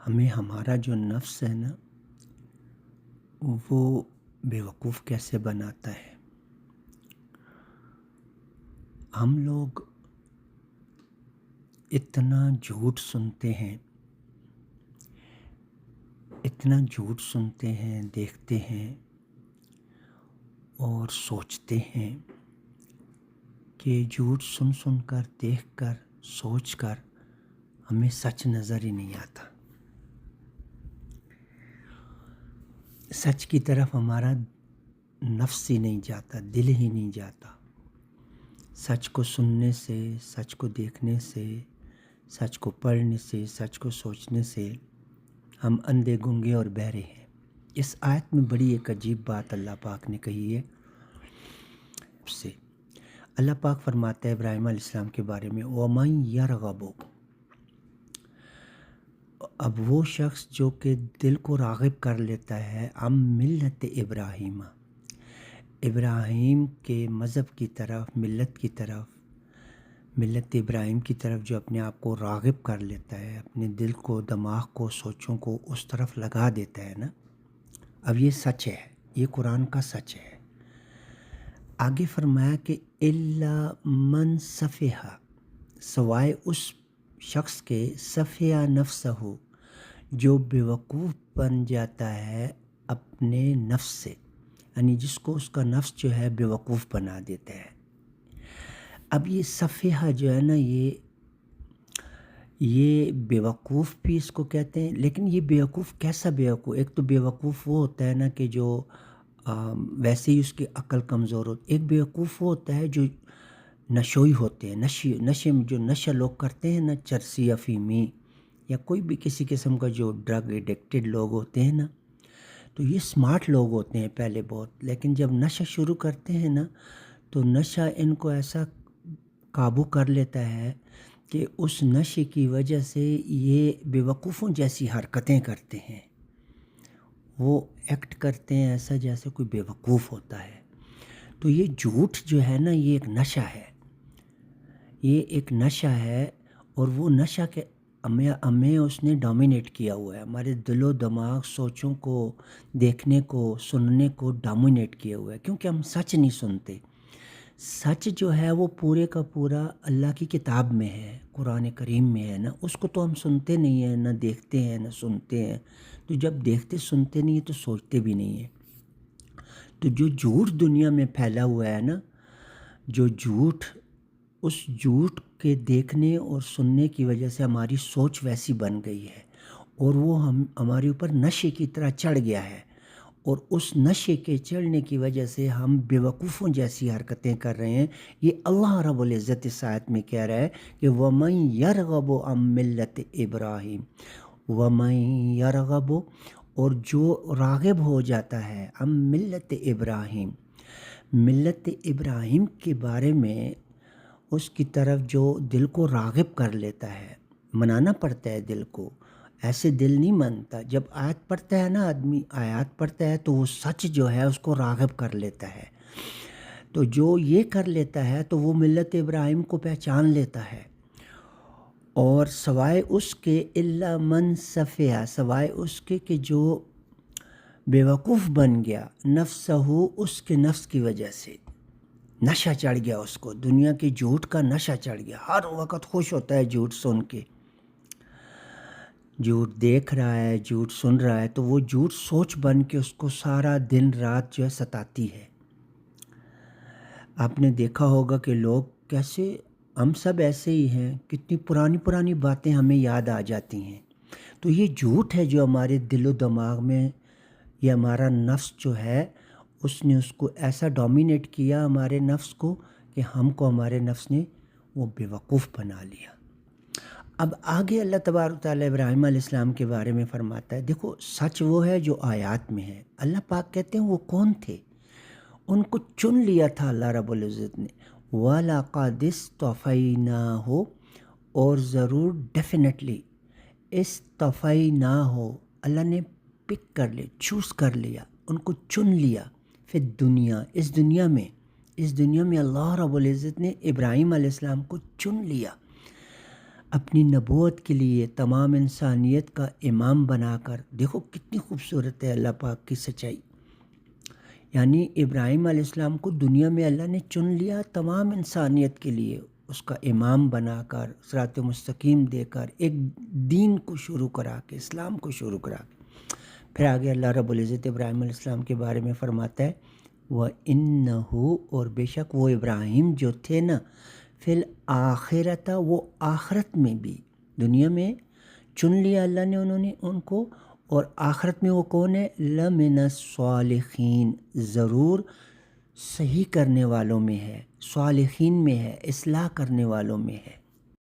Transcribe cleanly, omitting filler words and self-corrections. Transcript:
ہمیں ہمارا جو نفس ہے نا وہ بیوقوف کیسے بناتا ہے۔ ہم لوگ اتنا جھوٹ سنتے ہیں، دیکھتے ہیں اور سوچتے ہیں کہ جھوٹ سن کر، دیکھ کر، سوچ کر ہمیں سچ نظر ہی نہیں آتا۔ سچ کی طرف ہمارا نفس ہی نہیں جاتا، دل ہی نہیں جاتا۔ سچ کو سننے سے، سچ کو دیکھنے سے، سچ کو پڑھنے سے، سچ کو سوچنے سے ہم اندھے، گنگے اور بہرے ہیں۔ اس آیت میں بڑی ایک عجیب بات اللہ پاک نے کہی ہے۔ اللہ پاک فرماتا ہے ابراہیم علیہ السلام کے بارے میں، وَمَن يَرْغَبُ، اب وہ شخص جو کہ دل کو راغب کر لیتا ہے، ملت ابراہیم، ابراہیم کے مذہب کی طرف، ملت ابراہیم کی طرف جو اپنے آپ کو راغب کر لیتا ہے، اپنے دل کو، دماغ کو، سوچوں کو اس طرف لگا دیتا ہے نا، اب یہ سچ ہے، یہ قرآن کا سچ ہے۔ آگے فرمایا کہ الا من سفیہ، سوائے اس شخص کے، سفیہ نفسہ، جو بیوقوف بن جاتا ہے اپنے نفس سے، یعنی جس کو اس کا نفس جو ہے بیوقوف بنا دیتا ہے۔ اب یہ سفیہ جو ہے نا، یہ بیوقوف بھی اس کو کہتے ہیں، لیکن یہ بیوقوف کیسا بیوقوف؟ ایک تو بیوقوف وہ ہوتا ہے نا کہ جو ویسے ہی اس کی عقل کمزور ہوتی، ایک بیوقوف وہ ہوتا ہے جو نشوئی ہوتے ہیں، نشے میں جو نشہ لوگ کرتے ہیں نا، چرسی، افیمی یا کوئی بھی کسی قسم کا جو ڈرگ ایڈکٹڈ لوگ ہوتے ہیں نا، تو یہ سمارٹ لوگ ہوتے ہیں پہلے بہت، لیکن جب نشہ شروع کرتے ہیں نا تو نشہ ان کو ایسا قابو کر لیتا ہے کہ اس نشے کی وجہ سے یہ بیوقوفوں جیسی حرکتیں کرتے ہیں، وہ ایکٹ کرتے ہیں ایسا جیسے کوئی بیوقوف ہوتا ہے۔ تو یہ جھوٹ جو ہے نا، یہ ایک نشہ ہے، یہ ایک نشہ ہے، اور وہ نشہ کے ہمیں اس نے ڈومینیٹ کیا ہوا ہے، ہمارے دل و دماغ، سوچوں کو، دیکھنے کو، سننے کو ڈومینیٹ کیا ہوا ہے، کیونکہ ہم سچ نہیں سنتے۔ سچ جو ہے وہ پورے کا پورا اللہ کی کتاب میں ہے، قرآن کریم میں ہے نا، اس کو تو ہم سنتے نہیں ہیں، نہ دیکھتے ہیں، نہ سنتے ہیں۔ تو جب دیکھتے سنتے نہیں ہیں تو سوچتے بھی نہیں ہیں۔ تو جو جھوٹ دنیا میں پھیلا ہوا ہے نا، جو جھوٹ، اس جھوٹ کے دیکھنے اور سننے کی وجہ سے ہماری سوچ ویسی بن گئی ہے، اور وہ ہمارے اوپر نشے کی طرح چڑھ گیا ہے، اور اس نشے کے چڑھنے کی وجہ سے ہم بیوقوفوں جیسی حرکتیں کر رہے ہیں۔ یہ اللہ رب العزت اس آیت میں کہہ رہا ہے کہ وَمَن يَرْغَبُ عَن مِلَّةِ ابراہیم، وَمَن يَرْغَبُ، اور جو راغب ہو جاتا ہے، عن ملت ابراہیم، ملت ابراہیم کے بارے میں، اس کی طرف جو دل کو راغب کر لیتا ہے، منانا پڑتا ہے دل کو، ایسے دل نہیں مانتا۔ جب آیت پڑھتا ہے نا آدمی، آیات پڑھتا ہے تو وہ سچ جو ہے اس کو راغب کر لیتا ہے۔ تو جو یہ کر لیتا ہے تو وہ ملت ابراہیم کو پہچان لیتا ہے، اور سوائے اس کے، الا من سفیہ، سوائے اس کے کہ جو بیوقوف بن گیا، نفسہ، اس کے نفس کی وجہ سے نشہ چڑھ گیا، اس کو دنیا کے جھوٹ کا نشہ چڑھ گیا، ہر وقت خوش ہوتا ہے جھوٹ سن کے، جھوٹ دیکھ رہا ہے، جھوٹ سن رہا ہے، تو وہ جھوٹ سوچ بن کے اس کو سارا دن رات جو ہے ستاتی ہے۔ آپ نے دیکھا ہوگا کہ لوگ کیسے، ہم سب ایسے ہی ہیں، کتنی پرانی پرانی باتیں ہمیں یاد آ جاتی ہیں۔ تو یہ جھوٹ ہے جو ہمارے دل و دماغ میں، یہ ہمارا نفس جو ہے، اس نے اس کو ایسا ڈومینیٹ کیا، ہمارے نفس کو، کہ ہم کو ہمارے نفس نے وہ بیوقوف بنا لیا۔ اب آگے اللہ تبارک تعالیٰ ابراہیم علیہ السلام کے بارے میں فرماتا ہے، دیکھو سچ وہ ہے جو آیات میں ہے۔ اللہ پاک کہتے ہیں وہ کون تھے؟ ان کو چن لیا تھا اللہ رب العزت نے، وَلَقَدِ اسْتَفَيْنَاهُ، اور ضرور ڈیفینیٹلی اسْتَفَيْنَاهُ، اللہ نے پک کر لیا، چوز کر لیا، ان کو چن لیا، فی الدنیا، اس دنیا میں اللہ رب العزت نے ابراہیم علیہ السلام کو چن لیا۔ اپنی نبوت کے لیے تمام انسانیت کا امام بنا کر، دیکھو کتنی خوبصورت ہے اللہ پاک کی سچائی، یعنی ابراہیم علیہ السلام کو دنیا میں اللہ نے چن لیا تمام انسانیت کے لیے، اس کا امام بنا کر، صراط مستقیم دے کر، ایک دین کو شروع کرا کے، اسلام کو شروع کرا کے، پھر آگے اللہ رب العزت ابراہیم علیہ السلام کے بارے میں فرماتا ہے وَإِنَّهُ، اور بے شک وہ ابراہیم جو تھے نا، فی الآخرۃ، وہ آخرت میں بھی، دنیا میں چن لیا اللہ نے ان کو، اور آخرت میں وہ کون ہے؟ لَمِنَ الصَّالِحِین، ضرور صحیح کرنے والوں میں ہے، صالحین میں ہے، اصلاح کرنے والوں میں ہے۔